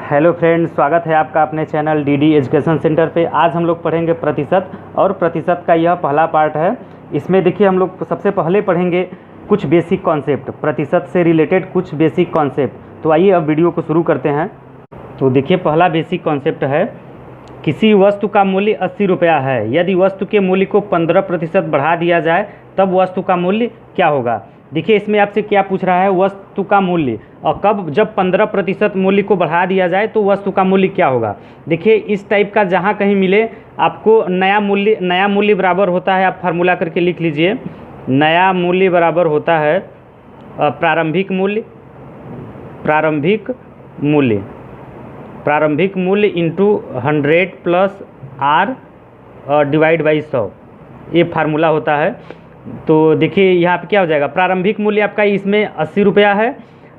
Hello friends, स्वागत है आपका अपने चैनल डीडी एजुकेशन सेंटर पे। आज हम लोग पढ़ेंगे प्रतिशत, और प्रतिशत का यह पहला पार्ट है। इसमें देखिए हम लोग सबसे पहले पढ़ेंगे कुछ बेसिक कॉन्सेप्ट, प्रतिशत से रिलेटेड कुछ बेसिक कॉन्सेप्ट। तो आइए अब वीडियो को शुरू करते हैं। तो देखिए पहला बेसिक कॉन्सेप्ट है, किसी वस्तु का मूल्य 80 रुपया है। यदि वस्तु के मूल्य को 15% बढ़ा दिया जाए तब वस्तु का मूल्य क्या होगा। देखिए इसमें आपसे क्या पूछ रहा है, वस्तु का मूल्य, और कब जब 15% मूल्य को बढ़ा दिया जाए तो वस्तु का मूल्य क्या होगा। देखिए इस टाइप का जहाँ कहीं मिले आपको नया मूल्य बराबर होता है, आप फार्मूला करके लिख लीजिए। नया मूल्य बराबर होता है प्रारंभिक मूल्य into 100 plus R divide by 100, ये फार्मूला होता है। तो देखिए यहाँ पे क्या हो जाएगा, प्रारंभिक मूल्य आपका इसमें 80 रुपया है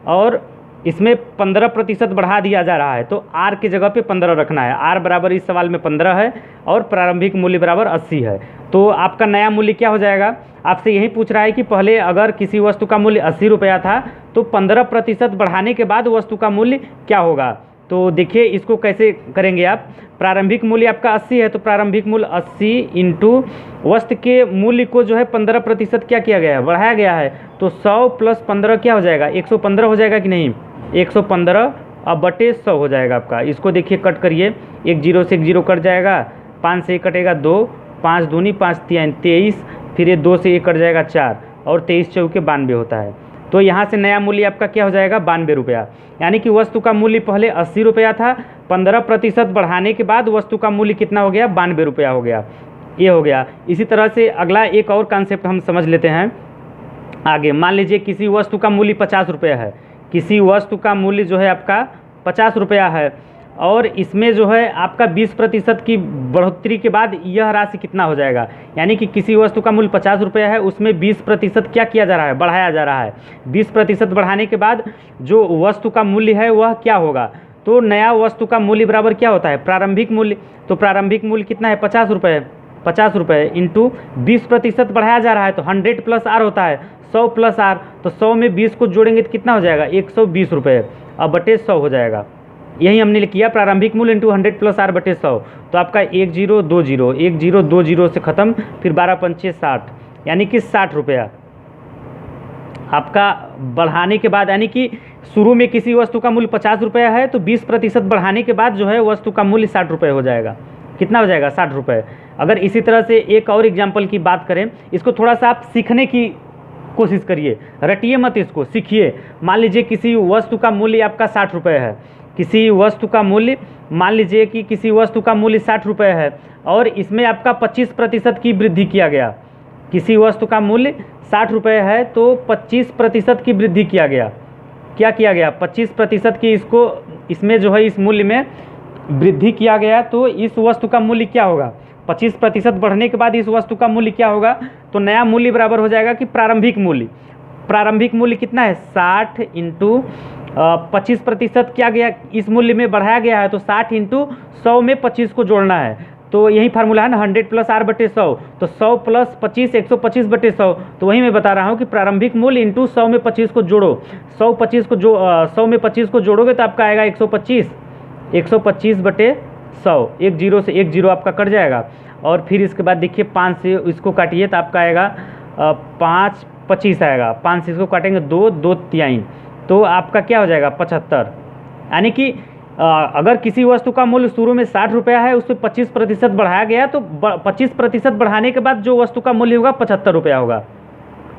और इसमें 15% बढ़ा दिया जा रहा है, तो R की जगह पे 15 रखना है। R बराबर इस सवाल में 15 है और प्रारंभिक मूल्य बराबर 80 है। तो आपका नया मूल्य क्या हो जाएगा, आपसे यही पूछ रहा है कि पहले अगर किसी वस्तु का मूल्य 80 रुपया था तो 15% बढ़ाने के बाद वस्तु का मूल्य क्या होगा। तो देखिए इसको कैसे करेंगे आप, प्रारंभिक मूल्य आपका 80 है तो प्रारंभिक मूल्य 80 इंटू वस्तु के मूल्य को जो है 15% क्या किया गया है, बढ़ाया गया है। तो 100 प्लस 15 क्या हो जाएगा, 115 हो जाएगा कि नहीं, 115 अब बटे 100 हो जाएगा आपका। इसको देखिए कट करिए, एक जीरो से एक जीरो कट जाएगा, 5 से 1 कटेगा 2, 5 दूनी 5 3 23, फिर ये 2 से 1 कट जाएगा 4, और 23 चौके 92 होता है। तो यहाँ से नया मूल्य आपका क्या हो जाएगा, 92 रुपया। यानी कि वस्तु का मूल्य पहले 80 रुपया था, 15% बढ़ाने के बाद वस्तु का मूल्य कितना हो गया, 92 रुपया हो गया। ये हो गया। इसी तरह से अगला एक और कॉन्सेप्ट हम समझ लेते हैं आगे। मान लीजिए किसी वस्तु का मूल्य 50 रुपया है, किसी वस्तु का मूल्य जो है आपका 50 रुपया है, और इसमें जो है आपका 20% की बढ़ोतरी के बाद यह राशि कितना हो जाएगा। यानी कि किसी वस्तु का मूल्य 50 रुपया है, उसमें 20% क्या किया जा रहा है, बढ़ाया जा रहा है। 20% बढ़ाने के बाद जो वस्तु का मूल्य है वह क्या होगा। तो नया वस्तु का मूल्य बराबर क्या होता है, प्रारंभिक मूल्य। तो प्रारंभिक मूल्य कितना है, 50 रुपये। 50 रुपये इंटू 20% बढ़ाया जा रहा है तो 100 प्लस R होता है, 100 प्लस R। तो 100 में 20 को जोड़ेंगे तो कितना हो जाएगा, 120 रुपये, अब बटे 100 हो जाएगा। यही हमने किया, प्रारंभिक मूल्य इंटू 100 प्लस R बटे 100। तो आपका 1020 से ख़त्म, फिर 12 पंचे 60, यानी कि 60 रुपया आपका बढ़ाने के बाद। यानी कि शुरू में किसी वस्तु का मूल्य 50 रुपया है तो 20% बढ़ाने के बाद जो है वस्तु का मूल्य 60 रुपये हो जाएगा। कितना हो जाएगा, 60 रुपये। अगर इसी तरह से एक और एग्जाम्पल की बात करें, इसको थोड़ा सा आप सीखने की कोशिश करिए, रटिए मत, इसको सीखिए। मान लीजिए किसी वस्तु का मूल्य आपका 60 रुपये है, किसी वस्तु का मूल्य, मान लीजिए कि किसी वस्तु का मूल्य 60 रुपये है और इसमें आपका 25% की वृद्धि किया गया। किसी वस्तु का मूल्य 60 रुपये है तो 25% की वृद्धि किया गया। क्या किया गया, 25% की इसमें जो है इस मूल्य में वृद्धि किया गया। तो इस वस्तु का मूल्य क्या होगा, 25% बढ़ने के बाद इस वस्तु का मूल्य क्या होगा। तो नया मूल्य बराबर हो जाएगा कि प्रारंभिक मूल्य कितना है, 60 इंटू 25% क्या गया, इस मूल्य में बढ़ाया गया है तो 60 इंटू 100 में 25 को जोड़ना है। तो यही फार्मूला है ना, 100 प्लस R बटे 100। तो 100 प्लस 25 125 बटे 100। तो वही मैं बता रहा हूँ कि प्रारंभिक मूल्य इंटू 100 में 25 को जोड़ो, 100 में 25 को जोड़ोगे तो आपका आएगा 125 बटे 100। एक जीरो से एक जीरो आपका कट जाएगा, और फिर इसके बाद देखिए 5 से इसको काटिए तो आपका आएगा 5 25 आएगा, 5 से इसको काटेंगे 2 2 3, तो आपका क्या हो जाएगा, 75। यानी कि अगर किसी वस्तु का मूल्य शुरू में 60 रुपया है, उसमें 25% बढ़ाया गया तो 25% बढ़ाने के बाद जो वस्तु का मूल्य होगा 75 रुपया होगा,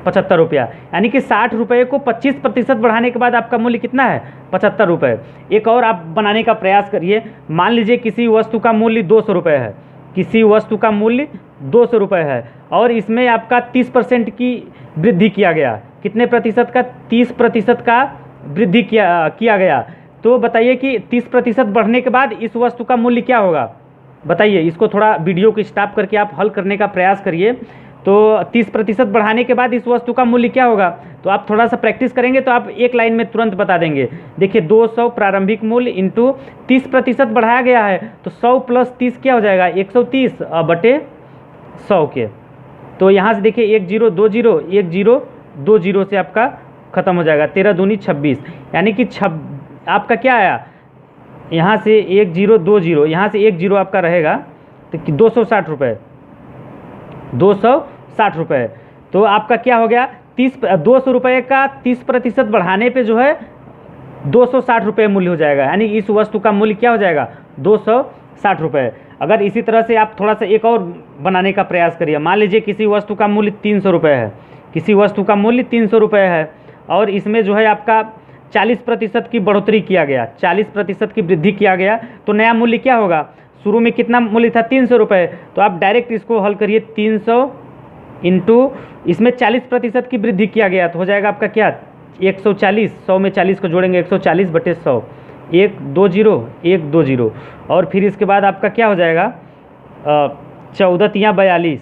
75 रुपया। यानी कि 60 रुपये को 25% बढ़ाने के बाद आपका मूल्य कितना है, 75 रुपये। एक और आप बनाने का प्रयास करिए। मान लीजिए किसी वस्तु का मूल्य 200 रुपये है, किसी वस्तु का मूल्य 200 रुपये है और इसमें आपका 30% की वृद्धि किया गया। कितने प्रतिशत का, 30% का वृद्धि किया गया। तो बताइए कि 30% बढ़ने के बाद इस वस्तु का मूल्य क्या होगा, बताइए। इसको थोड़ा वीडियो को स्टॉप करके आप हल करने का प्रयास करिए। तो 30% बढ़ाने के बाद इस वस्तु का मूल्य क्या होगा। तो आप थोड़ा सा प्रैक्टिस करेंगे तो आप एक लाइन में तुरंत बता देंगे। देखिए 200 प्रारंभिक मूल्य इंटू 30% बढ़ाया गया है तो 100 प्लस 30 क्या हो जाएगा, 130 बटे 100 के। तो यहाँ से देखिए 1 0 2 0 1 0 2 0 से आपका खत्म हो जाएगा, 13 दूनी 26। यानी कि आपका क्या आया, यहाँ से 1020, यहाँ से 10 आपका रहेगा तो 260 रुपये, 260 रुपये। तो आपका क्या हो गया, 200 रुपये का 30% बढ़ाने पे जो है 260 रुपये मूल्य हो जाएगा, यानी इस वस्तु का मूल्य क्या हो जाएगा, 260 रुपये। अगर इसी तरह से आप थोड़ा सा एक और बनाने का प्रयास करिए, मान लीजिए किसी वस्तु का मूल्य 300 रुपये है, किसी वस्तु का मूल्य 300 रुपये है और इसमें जो है आपका 40% की बढ़ोतरी किया गया, 40% की वृद्धि किया गया, तो नया मूल्य क्या होगा, शुरू में कितना मूल्य था 300 रुपये, तो आप डायरेक्ट इसको हल करिए, 300 इंटू इसमें 40% की वृद्धि किया गया तो हो जाएगा आपका क्या, 140, 100 में 40 को जोड़ेंगे 140 बटे 100, 120 120, और फिर इसके बाद आपका क्या हो जाएगा, 14 तियाँ 42,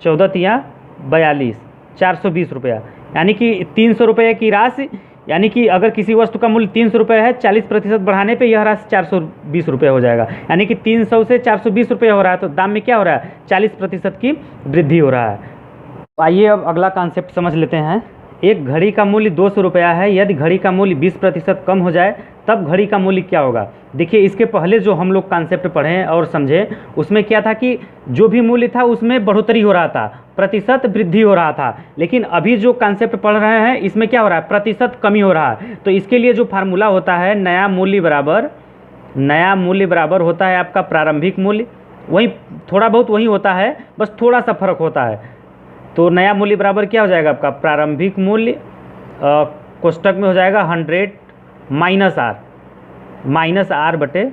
14 तियाँ 42, 420 रुपया, यानी कि 300 रुपये की राशि, यानी कि अगर किसी वस्तु का मूल्य 300 रुपये है, 40% बढ़ाने पे यह राशि 420 रुपये हो जाएगा, यानी कि 300 से 420 रुपये हो रहा है, तो दाम में क्या हो रहा है, 40% की वृद्धि हो रहा है। आइए अब अगला कॉन्सेप्ट समझ लेते हैं। एक घड़ी का मूल्य 200 रुपया है, यदि घड़ी का मूल्य 20% कम हो जाए तब घड़ी का मूल्य क्या होगा। देखिए इसके पहले जो हम लोग कॉन्सेप्ट पढ़े और समझे उसमें क्या था कि जो भी मूल्य था उसमें बढ़ोतरी हो रहा था, प्रतिशत वृद्धि हो रहा था, लेकिन अभी जो कॉन्सेप्ट पढ़ रहे हैं इसमें क्या हो रहा है, प्रतिशत कमी हो रहा है। तो इसके लिए जो फार्मूला होता है, नया मूल्य बराबर होता है आपका प्रारंभिक मूल्य, वही थोड़ा बहुत वही होता है, बस थोड़ा सा फर्क होता है। तो नया मूल्य बराबर क्या हो जाएगा आपका, प्रारंभिक मूल्य कोष्टक में हो जाएगा 100 माइनस आर बटे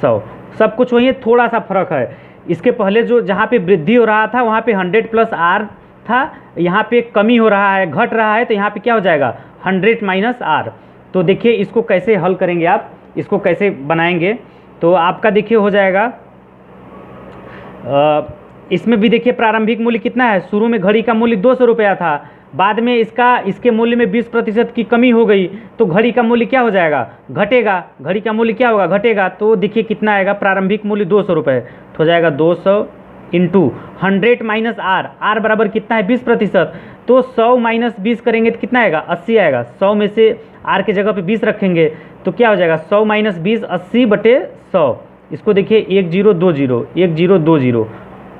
100, सब कुछ वही है, थोड़ा सा फर्क है। इसके पहले जो जहाँ पे वृद्धि हो रहा था वहाँ पे 100 प्लस आर था, यहाँ पे कमी हो रहा है, घट रहा है, तो यहाँ पे क्या हो जाएगा 100 माइनस आर। तो देखिए इसको कैसे हल करेंगे आप, इसको कैसे बनाएंगे, तो आपका देखिए हो जाएगा, इसमें भी देखिए प्रारंभिक मूल्य कितना है, शुरू में घड़ी का मूल्य 200 रुपया था, बाद में इसके मूल्य में 20% की कमी हो गई, तो घड़ी का मूल्य क्या हो जाएगा, घटेगा, घड़ी का मूल्य क्या होगा, घटेगा। तो देखिए कितना आएगा, प्रारंभिक मूल्य 200 रुपये, तो हो जाएगा 200 इंटू 100 माइनस आर, आर बराबर कितना है 20%, तो 100 माइनस 20 करेंगे तो कितना आएगा, 80 आएगा। 100 में से आर के जगह पे 20 रखेंगे तो क्या हो जाएगा, 100 माइनस 20 80 बटे 100। इसको देखिए 1020, 1020,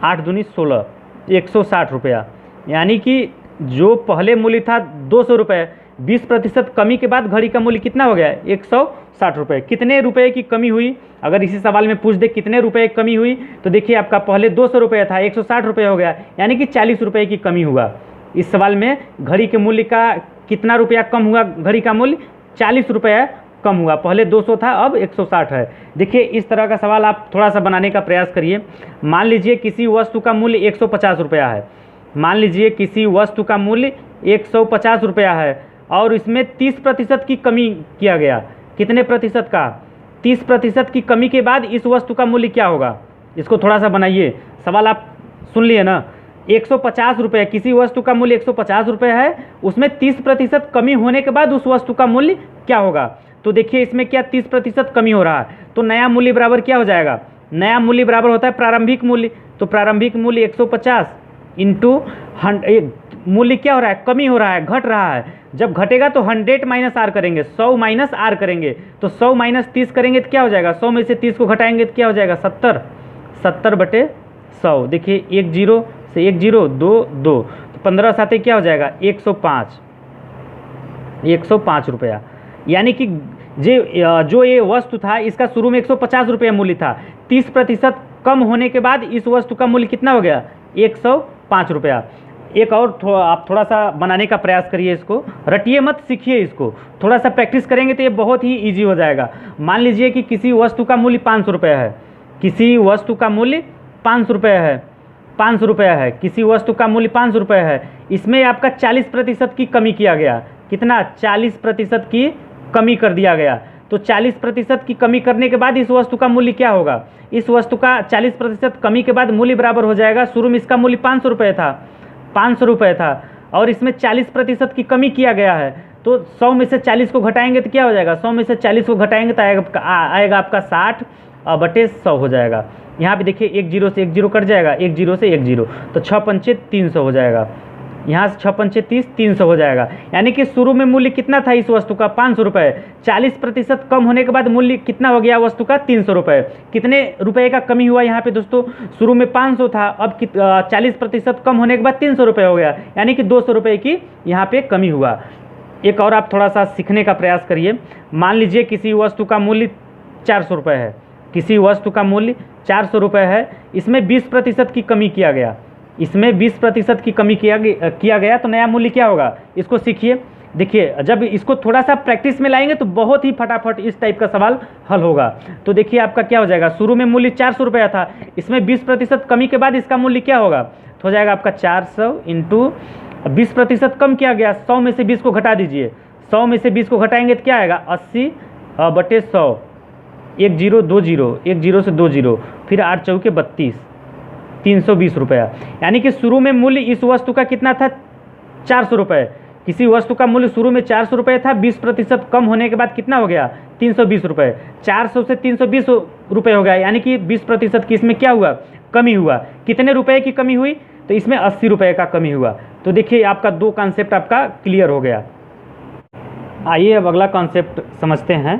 8 दूनी 16, 160 रुपया, यानी कि जो पहले मूल्य था 200 रुपये, 20% कमी के बाद घड़ी का मूल्य कितना हो गया, 160 रुपये। कितने रुपए की कमी हुई, अगर इसी सवाल में पूछ दे कितने रुपए की कमी हुई, तो देखिए आपका पहले 200 रुपये था, 160 रुपये हो गया, यानी कि 40 रुपये की कमी हुआ। इस सवाल में घड़ी के मूल्य का कितना रुपया कम हुआ, घड़ी का मूल्य 40 रुपये कम हुआ, पहले 200 था अब 160 है। देखिए इस तरह का सवाल आप थोड़ा सा बनाने का प्रयास करिए। मान लीजिए किसी वस्तु का मूल्य 150 रुपया है, मान लीजिए किसी वस्तु का मूल्य 150 रुपया है और इसमें 30% की कमी किया गया, कितने प्रतिशत का, 30% की कमी के बाद इस वस्तु का मूल्य क्या होगा। इसको थोड़ा सा बनाइए, सवाल आप सुन लिए ना, 150 रुपये, किसी वस्तु का मूल्य 150 रुपये है, उसमें 30% कमी होने के बाद उस वस्तु का मूल्य क्या होगा। तो देखिए इसमें क्या 30% कमी हो रहा है, तो नया मूल्य बराबर क्या हो जाएगा, नया मूल्य बराबर होता है प्रारंभिक मूल्य, तो प्रारंभिक मूल्य 150 इंटू मूल्य क्या हो रहा है, कमी हो रहा है, घट रहा है, जब घटेगा तो 100 माइनस आर करेंगे, 100 माइनस आर करेंगे, तो 100 माइनस 30 करेंगे तो क्या हो जाएगा, 100 में से 30 को घटाएंगे तो क्या हो जाएगा 70, 70 बटे 100। देखिए 10 से 10 2 2, तो 15 साथे क्या हो जाएगा 105 रुपया, यानी कि जो ये वस्तु था इसका शुरू में 150 रुपया मूल्य था, 30% कम होने के बाद इस वस्तु का मूल्य कितना हो गया 105 रुपया। एक और आप थोड़ा सा बनाने का प्रयास करिए, इसको रटिए मत, सीखिए, इसको थोड़ा सा प्रैक्टिस करेंगे तो ये बहुत ही इजी हो जाएगा। मान लीजिए कि किसी वस्तु का मूल्य 500 रुपया है, किसी वस्तु का मूल्य 500 रुपया है, 500 रुपया है, किसी वस्तु का मूल्य 500 रुपया है, इसमें आपका 40% की कमी किया गया, कितना 40% की कमी कर दिया गया, तो 40% की कमी करने के बाद इस वस्तु का मूल्य क्या होगा, इस वस्तु का 40% कमी के बाद मूल्य बराबर हो जाएगा, शुरू में इसका मूल्य 500 रुपये था, 500 रुपये था और इसमें 40% की कमी किया गया है, तो 100 में से 40 को घटाएंगे तो क्या हो जाएगा, 100 में से 40 को घटाएंगे तो आएगा आपका 60 बटे 100 हो जाएगा। यहाँ पे देखिए 10 से 10 कट जाएगा, 10 से 10, तो 6 पंचे 300 हो जाएगा, यहाँ से 6 पंचे 30, 300 हो जाएगा। यानी कि शुरू में मूल्य कितना था इस वस्तु का 500 रुपये, 40% कम होने के बाद मूल्य कितना हो गया वस्तु का 300 रुपये। कितने रुपये का कमी हुआ यहाँ पे दोस्तों, शुरू में 500 था, अब 40% कम होने के बाद 300 रुपये हो गया, यानी कि 200 रुपये की यहाँ पे कमी हुआ। एक और आप थोड़ा सा सीखने का प्रयास करिए। मान लीजिए किसी वस्तु का मूल्य 400 रुपये है, किसी वस्तु का मूल्य 400 रुपये है, इसमें 20% की कमी किया गया, इसमें 20% की कमी किया गया, तो नया मूल्य क्या होगा, इसको सीखिए। देखिए जब इसको थोड़ा सा प्रैक्टिस में लाएंगे तो बहुत ही फटाफट इस टाइप का सवाल हल होगा। तो देखिए आपका क्या हो जाएगा, शुरू में मूल्य 400 रुपया था, इसमें 20% कमी के बाद इसका मूल्य क्या होगा, तो हो जाएगा आपका 400 इंटू 20% कम किया गया, 100 में से 20 को घटा दीजिए, 100 में से 20 को घटाएंगे तो क्या आएगा 80 बटे 100, 1 0 2 0, 1 0 से 2 0, फिर 8 चौके 32, 320 रुपया। यानी कि शुरू में मूल्य इस वस्तु का कितना था 400 रुपये, किसी वस्तु का मूल्य शुरू में 400 रुपये था, 20% कम होने के बाद कितना हो गया 320 रुपये, 400 से 320 रुपये हो गया, यानी कि 20% की इसमें क्या हुआ कमी हुआ। कितने रुपए की कमी हुई, तो इसमें 80 रुपये का कमी हुआ। तो देखिए आपका 2 कॉन्सेप्ट आपका क्लियर हो गया। आइए अब अगला कॉन्सेप्ट समझते हैं।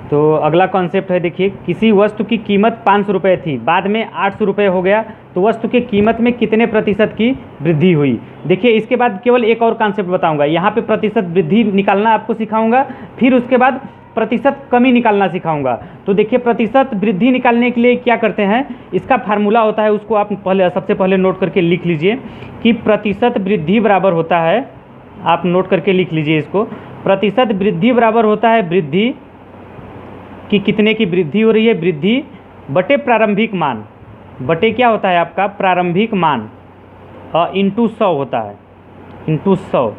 तो अगला कॉन्सेप्ट है, देखिए किसी वस्तु की कीमत 500 रुपये थी, बाद में 800 रुपये हो गया, तो वस्तु की कीमत में कितने प्रतिशत की वृद्धि हुई। देखिए इसके बाद केवल एक और कॉन्सेप्ट बताऊंगा, यहाँ पे प्रतिशत वृद्धि निकालना आपको सिखाऊंगा, फिर उसके बाद प्रतिशत कमी निकालना सिखाऊंगा। तो देखिए प्रतिशत वृद्धि निकालने के लिए क्या करते हैं, इसका फार्मूला होता है, उसको आप सबसे पहले नोट करके लिख लीजिए कि प्रतिशत वृद्धि बराबर होता है, आप नोट करके लिख लीजिए इसको, प्रतिशत वृद्धि बराबर होता है वृद्धि कि कितने की वृद्धि हो रही है, वृद्धि बटे प्रारंभिक मान, बटे क्या होता है आपका प्रारंभिक मान, इंटू 100 होता है, इंटू 100।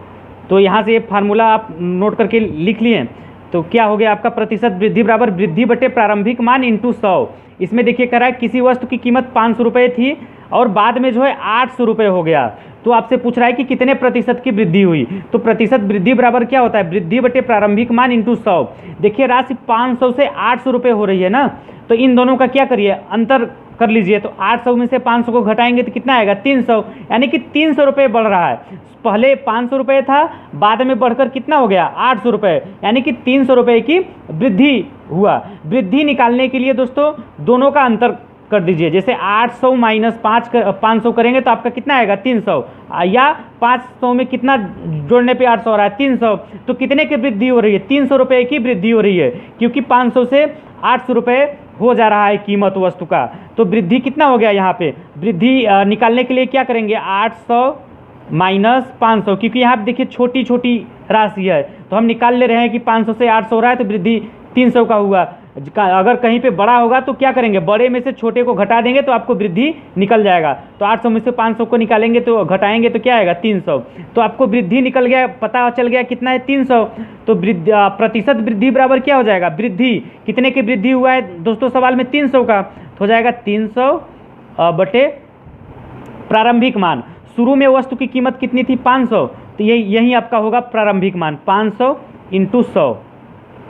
तो यहाँ से ये फार्मूला आप नोट करके लिख लिए, तो क्या हो गया आपका प्रतिशत वृद्धि बराबर वृद्धि बटे प्रारंभिक मान इंटू 100। इसमें देखिए कह रहा है किसी वस्तु की कीमत 500 रुपये थी और बाद में जो है 800 रुपये हो गया, तो आपसे पूछ रहा है कि कितने प्रतिशत की वृद्धि हुई। तो प्रतिशत वृद्धि बराबर क्या होता है वृद्धि बटे प्रारंभिक मान इंटू 100। देखिए राशि 500 से 800 रुपये हो रही है ना, तो इन दोनों का क्या करिए अंतर कर लीजिए। तो 800 में से 500 को घटाएंगे तो कितना आएगा 300, यानी कि 300 रुपये बढ़ रहा है। पहले 500 रुपये था, बाद में बढ़कर कितना हो गया 800 रुपये, यानी कि 300 रुपये की वृद्धि हुआ। वृद्धि निकालने के लिए दोस्तों दोनों का अंतर कर दीजिए, जैसे 800 माइनस 500 करेंगे तो आपका कितना आएगा 300, या 500 में कितना जोड़ने पे 800 हो रहा है 300, तो कितने की वृद्धि हो रही है 300 रुपये की वृद्धि हो रही है, क्योंकि 500 से 800 रुपये हो जा रहा है कीमत वस्तु का। तो वृद्धि कितना हो गया यहाँ पे, वृद्धि निकालने के लिए क्या करेंगे 800 माइनस 500, क्योंकि यहाँ पे देखिए छोटी छोटी राशि है, तो हम निकाल ले रहे हैं कि 500 से 800 हो रहा है तो वृद्धि 300 का हुआ। अगर कहीं पे बड़ा होगा तो क्या करेंगे बड़े में से छोटे को घटा देंगे तो आपको वृद्धि निकल जाएगा। तो 800 में से 500 को निकालेंगे तो घटाएंगे तो क्या आएगा 300, तो आपको वृद्धि निकल गया, पता चल गया कितना है 300। तो प्रतिशत वृद्धि बराबर क्या हो जाएगा वृद्धि, कितने की वृद्धि हुआ है दोस्तों सवाल में 300 का, तो हो जाएगा 300 बटे प्रारंभिक मान। शुरू में वस्तु की कीमत कितनी थी 500, तो यही आपका होगा प्रारंभिक मान 500 इंटू 100।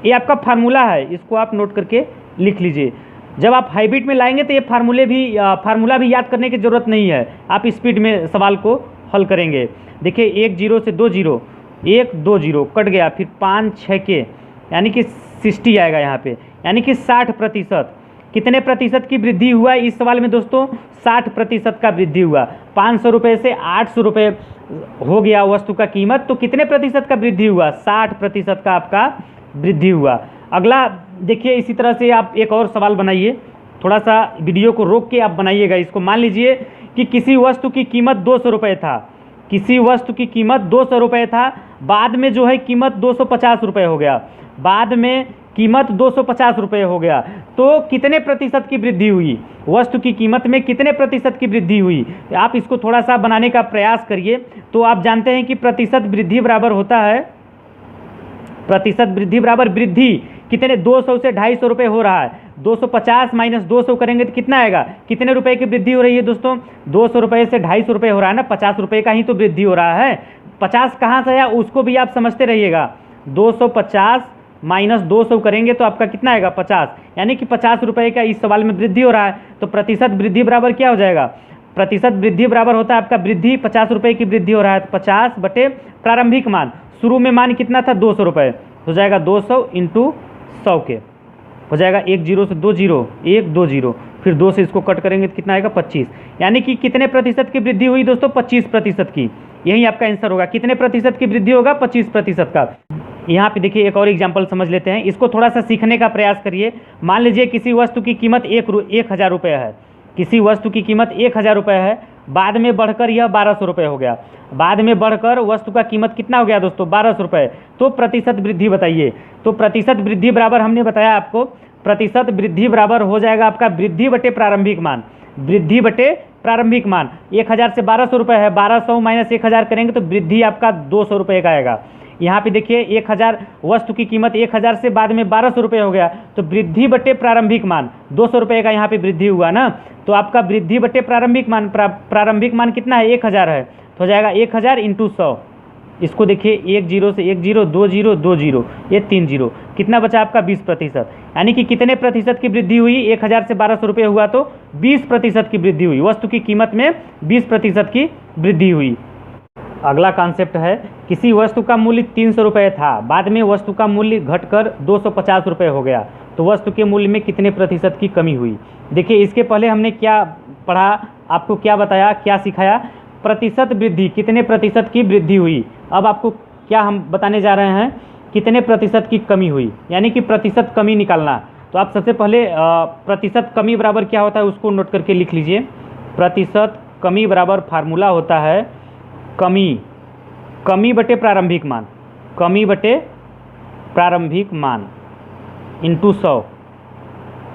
ये आपका फार्मूला है, इसको आप नोट करके लिख लीजिए। जब आप हाइब्रिड में लाएंगे तो ये फार्मूला भी याद करने की ज़रूरत नहीं है, आप स्पीड में सवाल को हल करेंगे। देखिए 1 0 से 2 0, 1 2 0 कट गया, फिर 5 6 के यानी कि 60 आएगा यहाँ पे, यानी कि 60%। कितने प्रतिशत की वृद्धि हुआ है इस सवाल में दोस्तों 60% का वृद्धि हुआ। 500 रुपये से 800 रुपये हो गया वस्तु का कीमत, तो कितने प्रतिशत का वृद्धि हुआ 60% का आपका वृद्धि हुआ। अगला देखिए इसी तरह से आप एक और सवाल बनाइए, थोड़ा सा वीडियो को रोक के आप बनाइएगा इसको। मान लीजिए कि किसी वस्तु की कीमत 200 रुपये था, किसी वस्तु की कीमत 200 रुपये था, बाद में जो है कीमत 250 रुपये हो गया, बाद में कीमत 250 रुपये हो गया, तो कितने प्रतिशत की वृद्धि हुई वस्तु की कीमत में, कितने प्रतिशत की वृद्धि हुई। आप इसको थोड़ा सा बनाने का प्रयास करिए। तो आप जानते हैं कि प्रतिशत वृद्धि बराबर होता है, प्रतिशत वृद्धि बराबर वृद्धि कितने 200 से 250 रुपये हो रहा है, 250 माइनस 200 करेंगे तो कितना आएगा, कितने रुपए की वृद्धि हो रही है दोस्तों 200 रुपये से 250 रुपये हो रहा है ना, 50 रुपये का ही तो वृद्धि हो रहा है। 50 कहाँ से आया उसको भी आप समझते रहिएगा। 250 माइनस 200 करेंगे तो आपका कितना आएगा 50, यानी कि 50 रुपये का इस सवाल में वृद्धि हो रहा है। तो प्रतिशत वृद्धि बराबर क्या हो जाएगा प्रतिशत वृद्धि बराबर होता है आपका वृद्धि, 50 रुपये की वृद्धि हो रहा है तो 50 बटे प्रारंभिक मान, शुरू में मान कितना था 200 रुपये, हो जाएगा 200 इंटू 100 के, हो जाएगा 1 0 से 2 0, 1 2 0, फिर 2 से इसको कट करेंगे तो कितना आएगा 25। यानी कि कितने प्रतिशत की वृद्धि हुई दोस्तों, 25% की। यही आपका आंसर होगा, कितने प्रतिशत की वृद्धि होगा, 25% का। यहाँ पे देखिए एक और एग्जाम्पल समझ लेते हैं, इसको थोड़ा सा सीखने का प्रयास करिए। मान लीजिए किसी वस्तु की कीमत 1000 रुपये है, किसी वस्तु की कीमत 1000 रुपये है, बाद में बढ़कर यह 1200 रुपये हो गया, बाद में बढ़कर वस्तु का कीमत कितना हो गया दोस्तों 1200 रुपये। तो प्रतिशत वृद्धि बताइए। तो प्रतिशत वृद्धि बराबर हमने बताया आपको, प्रतिशत वृद्धि बराबर हो जाएगा आपका वृद्धि बटे प्रारंभिक मान, वृद्धि बटे प्रारंभिक मान। 1000 से 1200 रुपये है, 1200 माइनस 1000 करेंगे तो वृद्धि आपका 200 रुपये का आएगा। यहाँ पे देखिए 1000 वस्तु की कीमत 1000 से बाद में 1200 रुपये हो गया, तो वृद्धि बटे प्रारंभिक मान 200 रुपये का यहाँ पे वृद्धि हुआ ना। तो आपका वृद्धि बटे प्रारंभिक मान, प्रारंभिक मान कितना है 1000 है, तो हो जाएगा 1000 इंटू 100। इसको देखिए 1 0 से 1 0, 2 0 2 0, ये 3 0, कितना बचा आपका 20%। यानी कि कितने प्रतिशत की वृद्धि हुई, 1000 से 1200 रुपये हुआ तो 20% की वृद्धि हुई, वस्तु की कीमत में 20% की वृद्धि हुई। अगला कॉन्सेप्ट है, किसी वस्तु का मूल्य 300 रुपये था, बाद में वस्तु का मूल्य घटकर 250 रुपये हो गया, तो वस्तु के मूल्य में कितने प्रतिशत की कमी हुई। देखिए इसके पहले हमने क्या पढ़ा, आपको क्या बताया, क्या सिखाया, प्रतिशत वृद्धि, कितने प्रतिशत की वृद्धि हुई। अब आपको क्या हम बताने जा रहे हैं, कितने प्रतिशत की कमी हुई, यानी कि प्रतिशत कमी निकालना। तो आप सबसे पहले प्रतिशत कमी बराबर क्या होता है उसको नोट करके लिख लीजिए। प्रतिशत कमी बराबर फार्मूला होता है कमी बटे प्रारंभिक मान, कमी बटे प्रारंभिक मान इंटू 100।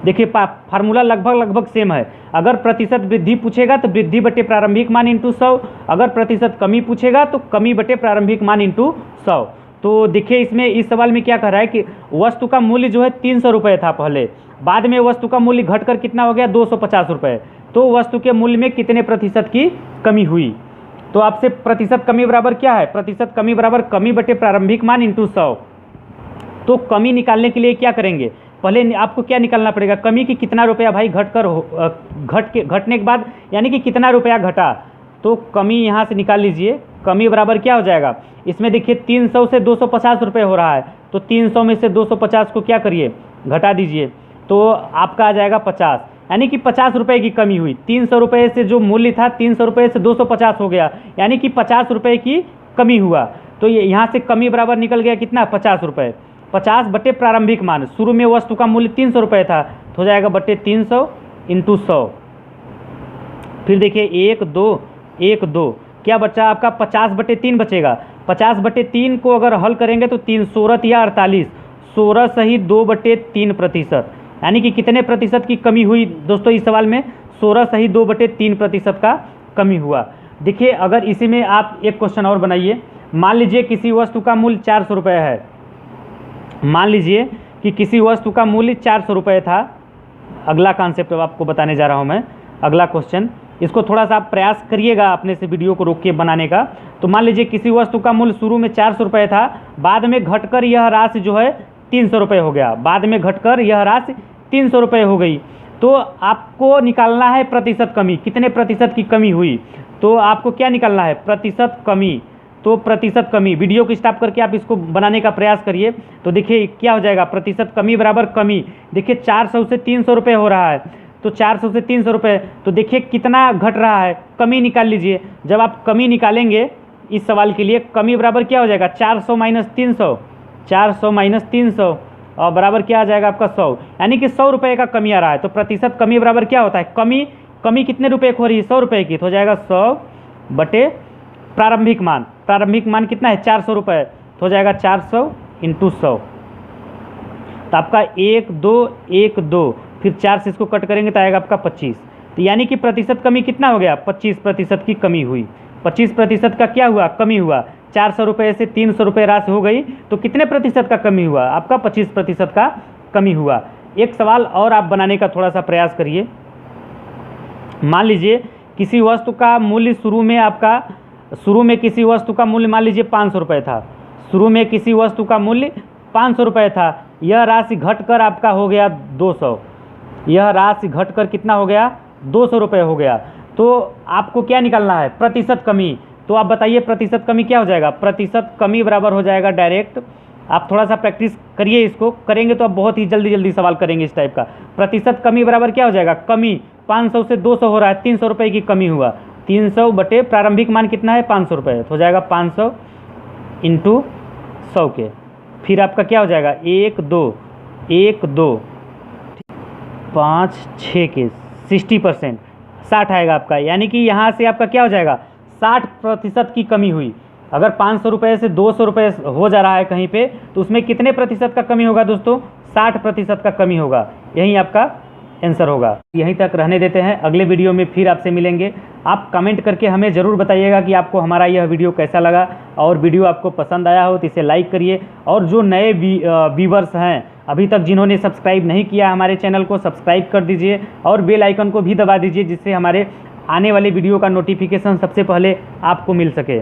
देखिए फार्मूला लगभग सेम है। अगर प्रतिशत वृद्धि पूछेगा तो वृद्धि बटे प्रारंभिक मान इंटू 100, अगर प्रतिशत कमी पूछेगा तो कमी बटे प्रारंभिक मान इंटू 100। तो देखिए इसमें इस सवाल में क्या कह रहा है कि वस्तु का मूल्य जो है 300 रुपये था पहले, बाद में वस्तु का मूल्य घटकर कितना हो गया 250 रुपये, तो वस्तु के मूल्य में कितने प्रतिशत की कमी हुई। तो आपसे प्रतिशत कमी बराबर क्या है, प्रतिशत कमी बराबर कमी बटे प्रारंभिक मान इंटू 100। तो कमी निकालने के लिए क्या करेंगे, पहले आपको क्या निकालना पड़ेगा, कमी की कितना रुपया भाई घटने के बाद, यानी कि कितना रुपया घटा। तो कमी यहाँ से निकाल लीजिए, कमी बराबर क्या हो जाएगा, इसमें देखिए 300 से 250 रुपये हो रहा है, तो 300 में से 250 को क्या करिए घटा दीजिए, तो आपका आ जाएगा 50, यानी कि 50 रुपये की कमी हुई। 300 रुपये से जो मूल्य था 300 रुपये से 250 हो गया, यानी कि 50 रुपये की कमी हुआ। तो ये यहाँ से कमी बराबर निकल गया कितना 50 रुपये, 50 बटे प्रारंभिक मान, शुरू में वस्तु का मूल्य 300 रुपये था तो हो जाएगा बटे 300 इंटू 100। फिर देखिए 1 2 1 2, क्या बचा आपका 50 बटे 3 बचेगा, 50 बटे 3 को अगर हल करेंगे तो 3 16 या 48, 16 सही 2 बटे 3 प्रतिशत, यानी कि कितने प्रतिशत की कमी हुई दोस्तों इस सवाल में, 16 सही 2 बटे 3 प्रतिशत का कमी हुआ। देखिए अगर इसी में आप एक क्वेश्चन और बनाइए, मान लीजिए किसी वस्तु का मूल्य 400 रुपये है, मान लीजिए कि किसी वस्तु का मूल्य 400 रुपये था। अगला कॉन्सेप्ट आपको बताने जा रहा हूँ मैं, अगला क्वेश्चन, इसको थोड़ा सा आप प्रयास करिएगा अपने से वीडियो को रोक के बनाने का। तो मान लीजिए किसी वस्तु का मूल्य शुरू में 400 रुपये था, बाद में घटकर यह राशि जो है 300 रुपये हो गया, बाद में घटकर यह राशि 300 रुपये हो गई। तो आपको निकालना है प्रतिशत कमी, कितने प्रतिशत की कमी हुई। तो आपको क्या निकालना है, प्रतिशत कमी। तो प्रतिशत कमी, वीडियो को स्टॉप करके आप इसको बनाने का प्रयास करिए। तो देखिए क्या हो जाएगा, प्रतिशत कमी बराबर कमी, देखिए 400 से 300 रुपये हो रहा है, तो 400 से 300 रुपये, तो देखिए कितना घट रहा है, कमी निकाल लीजिए। जब आप कमी निकालेंगे इस सवाल के लिए, कमी बराबर क्या हो जाएगा 400 माइनस 300, 400 माइनस 300 और बराबर क्या आ जाएगा आपका 100, यानी कि 100 रुपये का कमी आ रहा है। तो प्रतिशत कमी बराबर क्या होता है, कमी कितने रुपये की हो रही है 100 रुपये की, तो हो जाएगा 100 बटे प्रारंभिक मान, प्रारंभिक मान कितना है 400 रुपये, तो हो जाएगा 400 इंटू 100। तो आपका 1 2 1 2, फिर 4 से इसको कट करेंगे तो आएगा आपका 25। तो यानी कि प्रतिशत कमी कितना हो गया, 25% की कमी हुई। 25% का क्या हुआ, कमी हुआ। 400 रुपये से 300 रुपये राशि हो गई, तो कितने प्रतिशत का कमी हुआ, आपका 25% का कमी हुआ। एक सवाल और आप बनाने का थोड़ा सा प्रयास करिए। मान लीजिए किसी वस्तु का मूल्य शुरू में किसी वस्तु का मूल्य मान लीजिए 500 रुपये था, शुरू में किसी वस्तु का मूल्य 500 रुपये था, यह राशि घटकर आपका हो गया 200, यह राशि घटकर कितना हो गया 200 रुपये हो गया। तो आपको क्या निकालना है, प्रतिशत कमी। तो आप बताइए प्रतिशत कमी क्या हो जाएगा, प्रतिशत कमी बराबर हो जाएगा डायरेक्ट, आप थोड़ा सा प्रैक्टिस करिए, इसको करेंगे तो आप बहुत ही जल्दी जल्दी सवाल करेंगे इस टाइप का। प्रतिशत कमी बराबर क्या हो जाएगा, कमी 500 से 200 हो रहा है, 300 रुपये की कमी हुआ, 300 बटे प्रारंभिक मान कितना है 500 रुपये, तो हो जाएगा 500 इंटू 100 के, फिर आपका क्या हो जाएगा 1 2 1 2 5 6 के 60%, 60 आएगा आपका। यानी कि यहाँ से आपका क्या हो जाएगा 60% की कमी हुई। अगर 500 रुपये से 200 रुपये हो जा रहा है कहीं पे, तो उसमें कितने प्रतिशत का कमी होगा दोस्तों, 60% का कमी होगा। यही आपका आंसर होगा। यहीं तक रहने देते हैं, अगले वीडियो में फिर आपसे मिलेंगे। आप कमेंट करके हमें ज़रूर बताइएगा कि आपको हमारा यह वीडियो कैसा लगा, और वीडियो आपको पसंद आया हो तो इसे लाइक करिए। और जो नए व्यूवर्स हैं अभी तक जिन्होंने सब्सक्राइब नहीं किया हमारे चैनल को, सब्सक्राइब कर दीजिए और बेल आइकन को भी दबा दीजिए, जिससे हमारे आने वाले वीडियो का नोटिफिकेशन सबसे पहले आपको मिल सके।